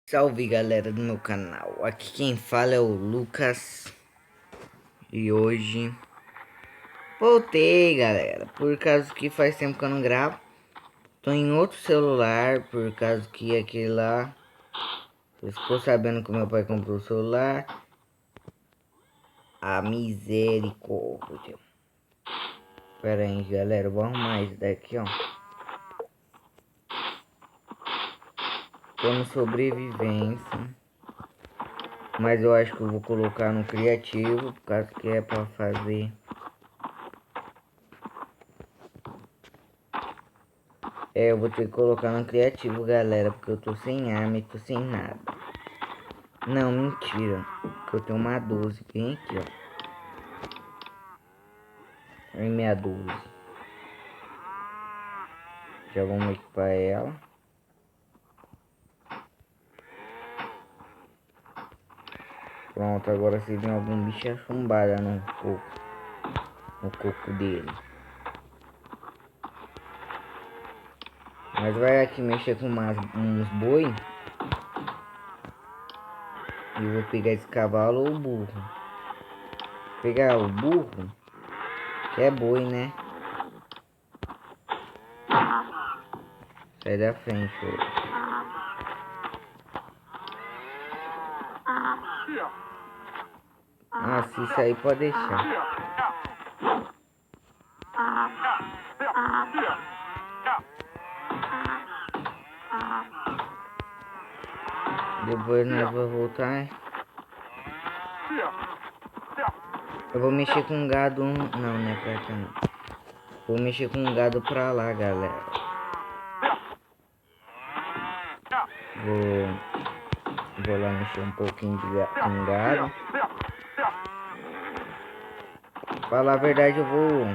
Salve galera do meu canal, aqui quem fala é o Lucas e hoje voltei galera, por causa que faz tempo que eu não gravo, tô em outro celular, por causa que aquele lá, você ficou sabendo que meu pai comprou o celular, a misericórdia. Pera aí galera, eu vou arrumar isso daqui ó, tô no sobrevivência, mas eu acho que eu vou colocar no criativo, por causa que é pra fazer. Eu vou ter que colocar no criativo, galera, porque eu tô sem arma e tô sem nada. Não, mentira. Porque eu tenho uma 12 bem aqui, ó. Em minha 12. Já vamos equipar ela. Pronto, agora se tem algum bicho chumbada no coco dele. Mas vai aqui mexer com uns boi. E eu vou pegar esse cavalo ou o burro. Vou pegar o burro, que é boi, né? Sai da frente, ô. Ah, se sair pode deixar. Depois nós vamos voltar. Eu vou mexer com gado. Não, não é pra cá não. Vou mexer com gado pra lá, galera. Vou lá mexer um pouquinho com gado. Falar a verdade, eu vou...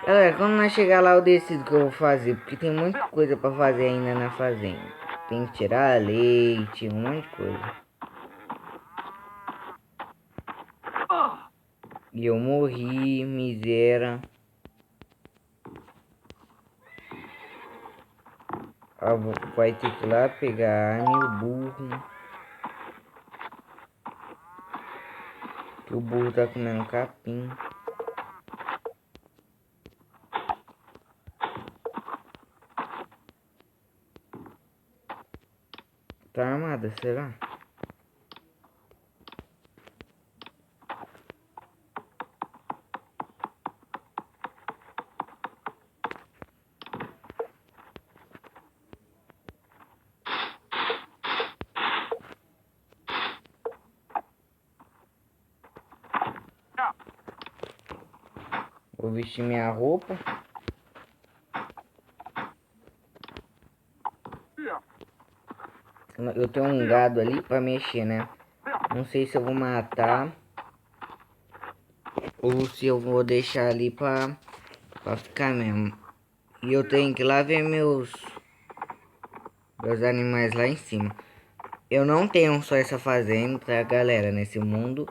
Galera, quando nós chegar lá eu decido o que eu vou fazer. Porque tem muita coisa pra fazer ainda na fazenda. Tem que tirar leite, um monte de coisa. E eu morri, miséria. Vai ter que ir lá pegar a arma e o burro. Que o burro tá comendo capim. Tá armada, será? Vou vestir minha roupa. Eu tenho um gado ali pra mexer, né? Não sei se eu vou matar ou se eu vou deixar ali pra ficar mesmo. E eu tenho que ir lá ver meus animais lá em cima. Eu não tenho só essa fazenda, tá, galera, nesse mundo.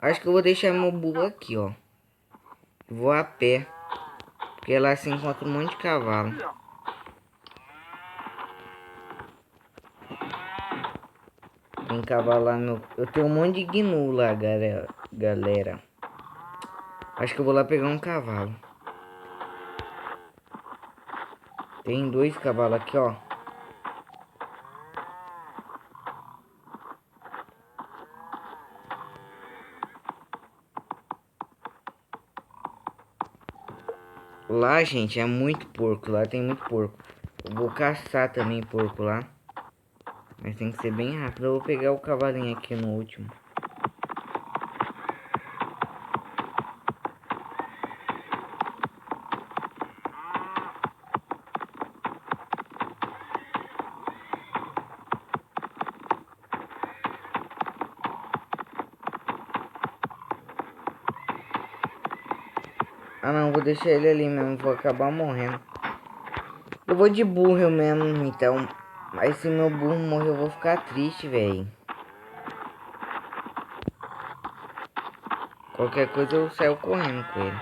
Acho que eu vou deixar meu burro aqui, ó. Vou a pé. Porque lá se encontra um monte de cavalo. Tem cavalo lá no... Eu tenho um monte de gnu lá, galera. Acho que eu vou lá pegar um cavalo. Tem 2 cavalos aqui, ó. Lá, gente, é muito porco. Lá tem muito porco. Eu vou caçar também porco lá. Mas tem que ser bem rápido. Eu vou pegar o cavalinho aqui no último. Ah não, vou deixar ele ali mesmo, vou acabar morrendo. Eu vou de burro mesmo, então. Mas se meu burro morrer eu vou ficar triste, velho. Qualquer coisa eu saio correndo com ele.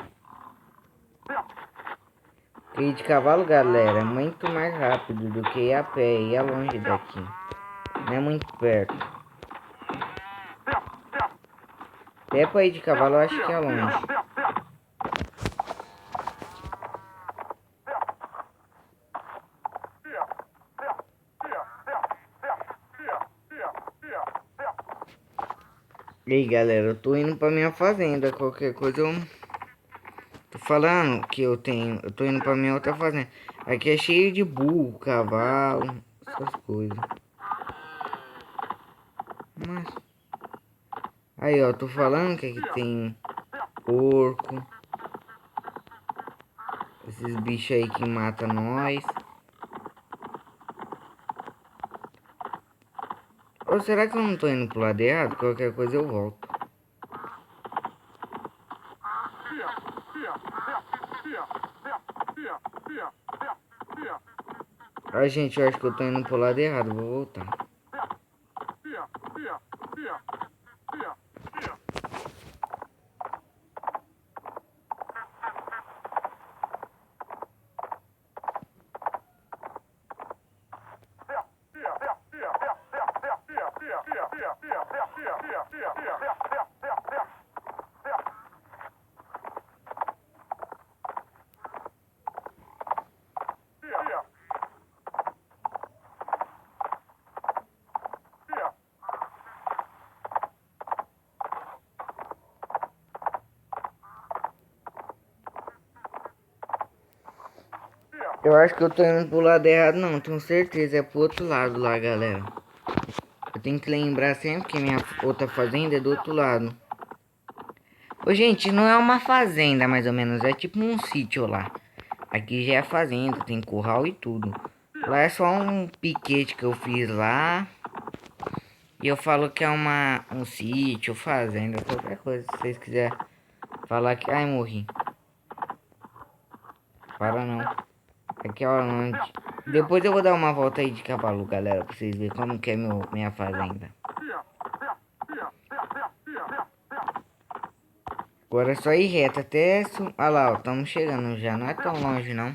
Ir de cavalo, galera, é muito mais rápido do que ir a pé. E é longe daqui. Não é muito perto. Até pra ir de cavalo eu acho que é longe. E aí, galera, eu tô indo pra minha fazenda. Qualquer coisa eu tô falando que eu tô indo pra minha outra fazenda. Aqui é cheio de burro, cavalo, essas coisas. Mas aí, ó, tô falando que aqui tem porco, esses bichos aí que matam nós. Ou será que eu não tô indo pro lado errado? Qualquer coisa eu volto. Ai, gente, eu acho que eu tô indo pro lado errado. Vou voltar. Eu acho que eu tô indo pro lado errado, não, tenho certeza, é pro outro lado lá, galera. Eu tenho que lembrar sempre que minha outra fazenda é do outro lado. Ô, gente, não é uma fazenda, mais ou menos, é tipo um sítio lá. Aqui já é fazenda, tem curral e tudo. Lá é só um piquete que eu fiz lá. E eu falo que é um sítio, fazenda, qualquer coisa, se vocês quiserem falar que... Ai, morri. Para não. Aqui é onde... Depois eu vou dar uma volta aí de cavalo, galera, pra vocês verem como que é minha fazenda. Agora é só ir reto até... Olha lá, ó, estamos chegando já, não é tão longe não.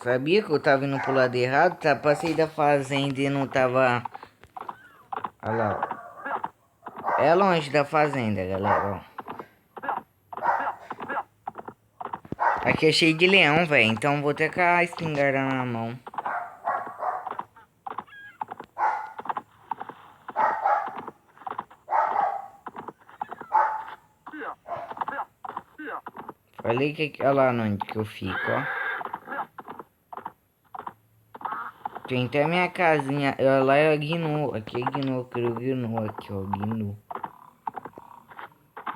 Sabia que eu tava indo pro lado errado? Tá, passei da fazenda e não tava... Olha lá, ó. É longe da fazenda, galera, ó. Aqui é cheio de leão, velho, então vou ter com a espingarda na mão. Falei que... Olha lá onde que eu fico, ó. Tem até minha casinha. Lá é Gnu. Aqui é Gnu. Eu quero Gnu aqui, ó. Gnu.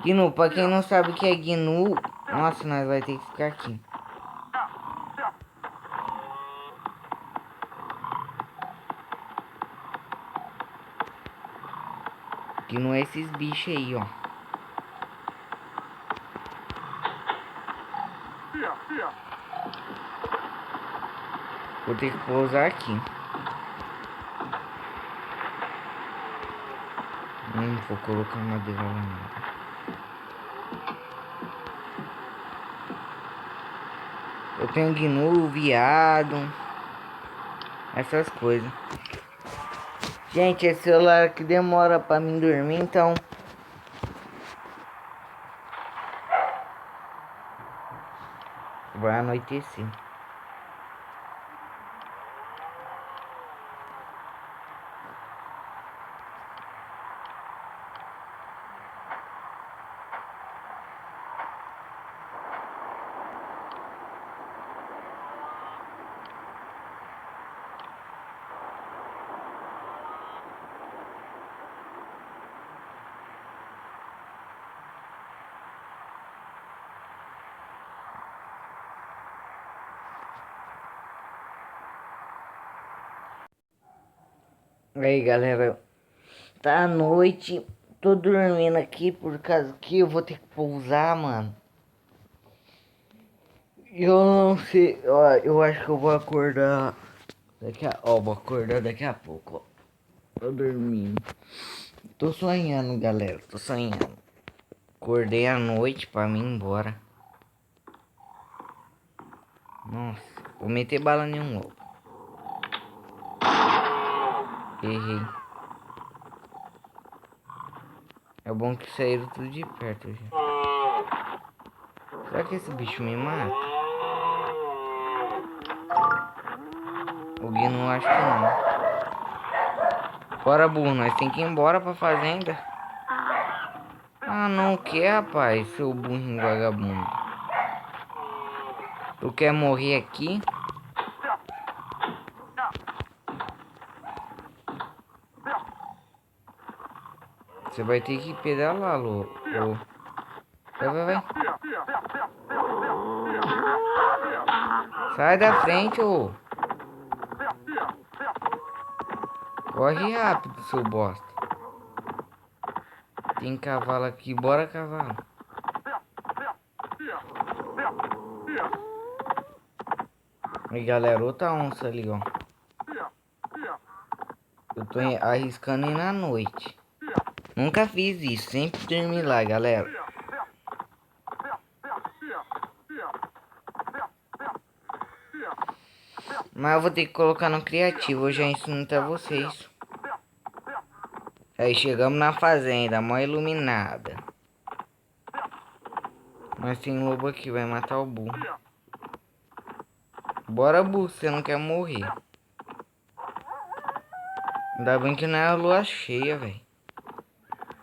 Gnu, pra quem não sabe o que é Gnu. Nossa, nós vai ter que ficar aqui. Gnu é esses bichos aí, ó. Vou ter que pousar aqui. Não vou colocar madeira lá não. Eu tenho gnu, viado. Essas coisas. Gente, esse celular aqui demora pra mim dormir, então... Vai anoitecer. Aí, galera. Tá à noite. Tô dormindo aqui por causa que eu vou ter que pousar, mano. Eu não sei, ó, eu acho que eu vou acordar vou acordar daqui a pouco, ó. Tô dormindo. Tô sonhando, galera, tô sonhando. Acordei à noite pra mim ir embora. Nossa, vou meter bala em um lobo. Errei. É bom que saíram tudo de perto já. Será que esse bicho me mata? O Gui não acho que não. Bora, burro, nós tem que ir embora pra fazenda. Ah, não quer, rapaz, seu burrinho vagabundo. Tu quer morrer aqui? Você vai ter que pedalar, louco. Vai. Sai da frente, ô. Corre rápido, seu bosta. Tem cavalo aqui, bora, cavalo. E galera, outra onça ali, ó. Eu tô arriscando ir na noite. Nunca fiz isso, sempre dormi lá, galera. Mas eu vou ter que colocar no criativo, eu já ensino até vocês. Aí chegamos na fazenda, mó iluminada. Mas tem um lobo aqui, vai matar o burro. Bora, burro, você não quer morrer. Ainda bem que não é a lua cheia, velho.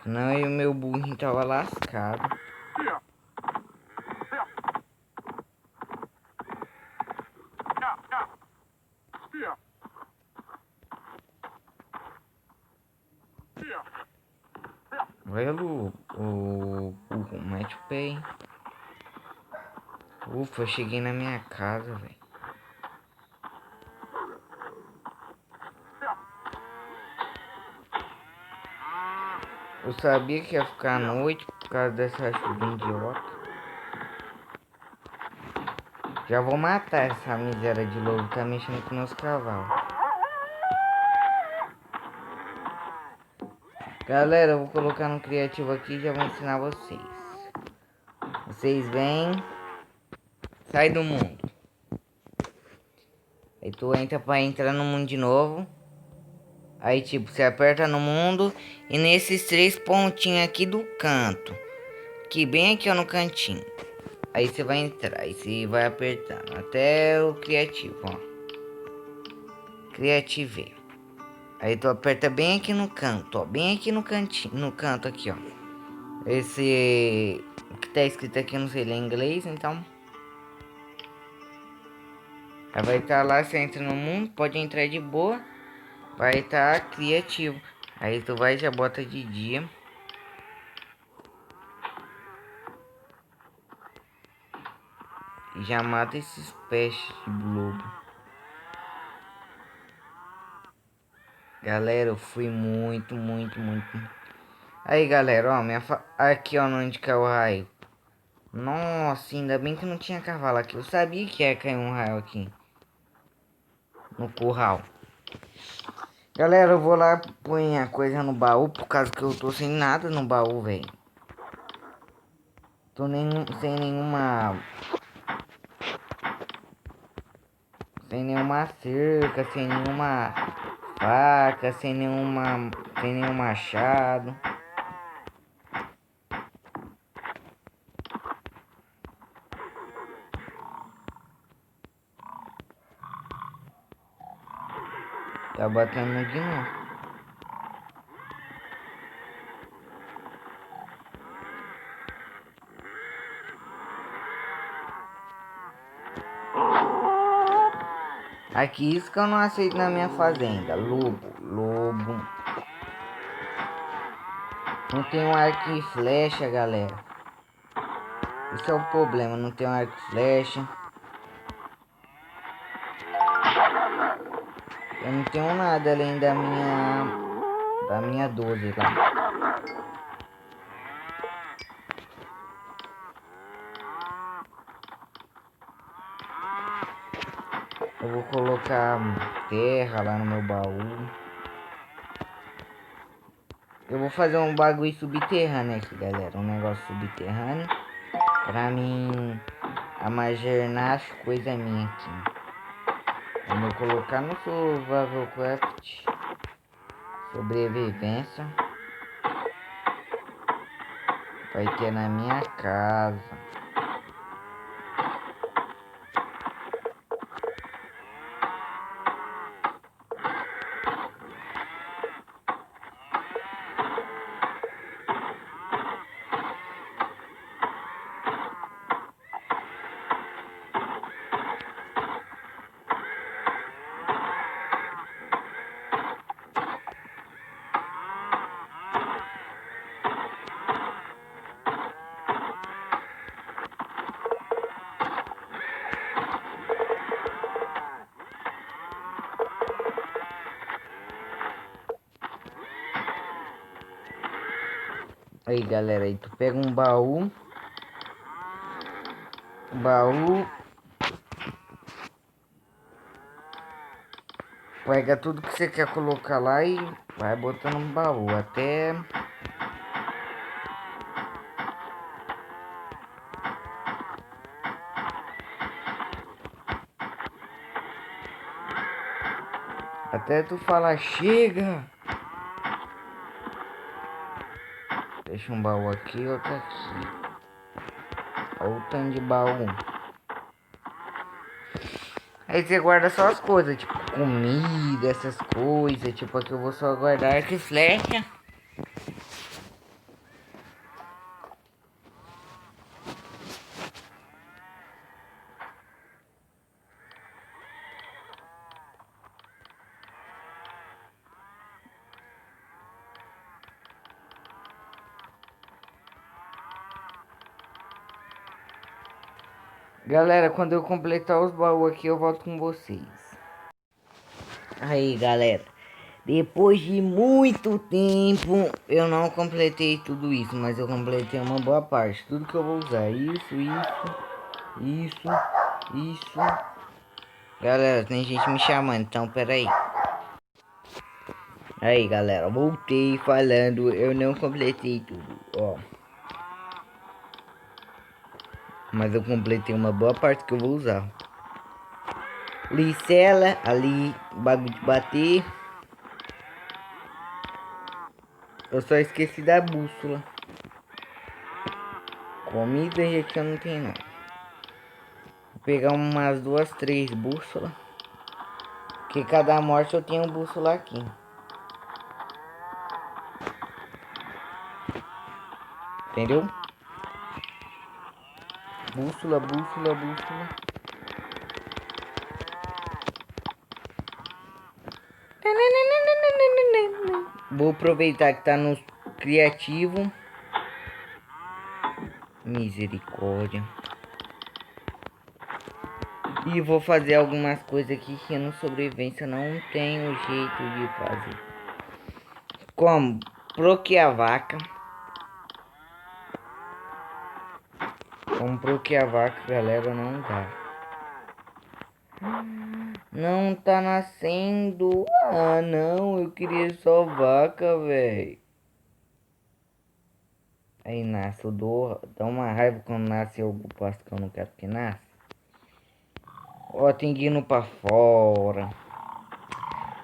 Senão eu e o meu burrinho tava lascado. Vai, Lu, o burro, mete o pé, hein. Ufa, eu cheguei na minha casa, velho. Eu sabia que ia ficar à noite por causa dessa chuva idiota. Já vou matar essa miséria de lobo, tá mexendo com meus cavalos. Galera, eu vou colocar no criativo aqui e já vou ensinar vocês. Vocês vêm, sai do mundo. Aí tu entra pra entrar no mundo de novo. Aí tipo, você aperta no mundo e nesses 3 pontinhos aqui do canto. Que bem aqui ó no cantinho. Aí você vai entrar, aí você vai apertando até o criativo, ó. Criative. Aí tu aperta bem aqui no canto, ó. Bem aqui no cantinho, no canto aqui, ó. Esse... O que tá escrito aqui, eu não sei ler inglês, então... Aí vai estar lá, você entra no mundo, pode entrar de boa. Vai estar criativo. Aí tu vai e já bota de dia. E já mata esses peixes de lobo. Galera, eu fui muito. Aí, galera, ó, aqui, ó, onde caiu o raio. Nossa, ainda bem que não tinha cavalo aqui. Eu sabia que ia cair um raio aqui. No curral. Galera, eu vou lá pôr a coisa no baú, por causa que eu tô sem nada no baú, velho. Tô sem nenhuma... Sem nenhuma cerca, sem nenhuma faca, sem nenhum machado. Tá batendo no gnu. Aqui, isso que eu não aceito na minha fazenda. Lobo. Não tem um arco e flecha, galera. Esse é o problema, não tem um arco e flecha. Eu não tenho nada além da minha 12 lá. Eu vou colocar terra lá no meu baú. Eu vou fazer um bagulho subterrâneo aqui, galera. Um negócio subterrâneo. Pra mim Amagernar coisa minha aqui. Vamos colocar no Survival Craft. Sobrevivência. Vai ter na minha casa. Aí galera, aí tu pega um baú. Pega tudo que você quer colocar lá e vai botando no baú até tu falar chega. Deixa um baú aqui, outro aqui. Olha o tanto de baú. Aí você guarda só as coisas, tipo comida, essas coisas. Tipo, aqui eu vou só guardar arco e flecha. Galera, quando eu completar os baús aqui, eu volto com vocês. Aí, galera. Depois de muito tempo, eu não completei tudo isso, mas eu completei uma boa parte. Tudo que eu vou usar. Isso. Galera, tem gente me chamando, então peraí. Aí, galera, voltei falando, eu não completei tudo, ó. Mas eu completei uma boa parte que eu vou usar. Licela, ali, bagulho de bater. Eu só esqueci da bússola. Comida já que eu não tenho não. Vou pegar umas 2, 3 bússolas. Porque cada morte eu tenho bússola aqui. Entendeu? Bússola. Vou aproveitar que tá no criativo. Misericórdia. E vou fazer algumas coisas aqui que no sobrevivência não tenho jeito de fazer. Como bloquear a vaca. Como bloquear a vaca, galera, não dá. Não tá nascendo. Ah, não, eu queria só vaca, velho. Aí nasce, dá uma raiva quando nasce algum pasto que eu não quero que nasça. Ó, tem que ir pra fora.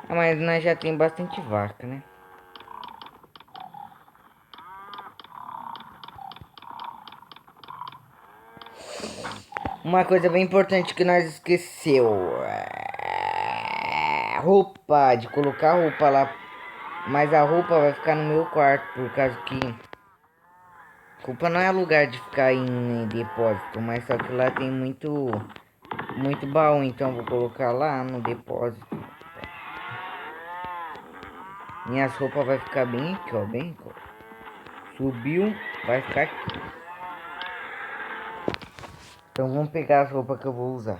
Ah, mas nós já tem bastante vaca, né? Uma coisa bem importante que nós esqueceu. Roupa, de colocar roupa lá. Mas a roupa vai ficar no meu quarto, por causa que... Roupa não é lugar de ficar em depósito, mas só que lá tem muito baú, então vou colocar lá no depósito. Minhas roupas vai ficar bem aqui, ó, bem aqui, ó. Subiu, vai ficar aqui. Então vamos pegar as roupas que eu vou usar.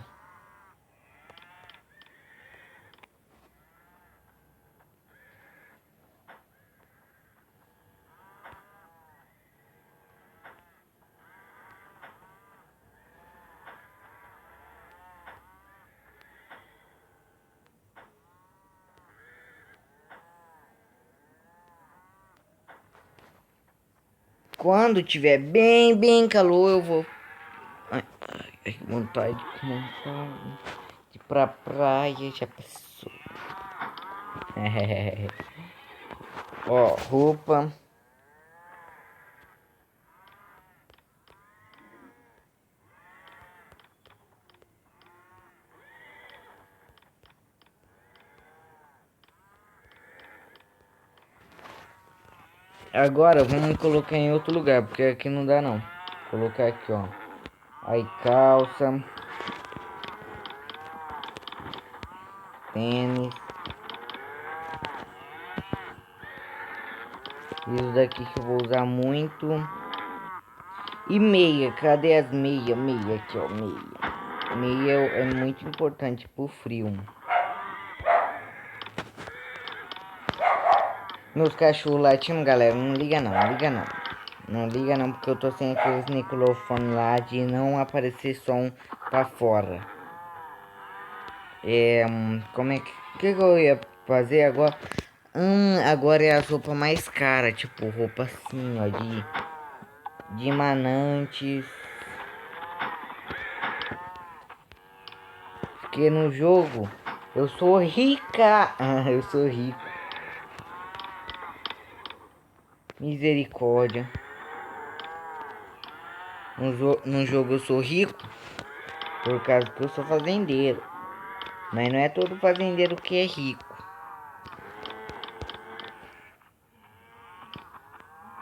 Quando tiver bem calor, eu vou... Ai. Ai, que vontade, que vontade de ir pra praia, já passou. Ó, roupa. Agora vamos colocar em outro lugar, porque aqui não dá não. Vou colocar aqui, ó. Aí calça. Tênis. Isso daqui que eu vou usar muito. E meia, cadê as meia? Meia aqui, ó, meia. Meia é muito importante pro frio. Meus cachorros latindo, galera, não liga não, não liga não. Não liga não, porque eu tô sem aqueles microfones lá de não aparecer som pra fora. Como é que eu ia fazer agora? Agora é a roupa mais cara, tipo roupa assim, ó, de diamantes. Porque no jogo eu sou rica. Eu sou rico. Misericórdia. No jogo eu sou rico por causa que eu sou fazendeiro. Mas não é todo fazendeiro que é rico.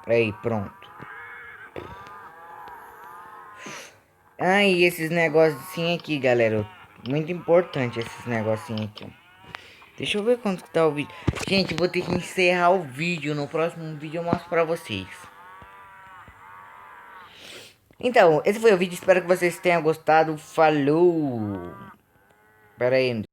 Aí, pronto. E esses negocinhos aqui, galera. Muito importante esses negocinhos aqui, ó. Deixa eu ver quanto que tá o vídeo. Gente, vou ter que encerrar o vídeo. No próximo vídeo eu mostro pra vocês. Então, esse foi o vídeo. Espero que vocês tenham gostado. Falou! Pera aí.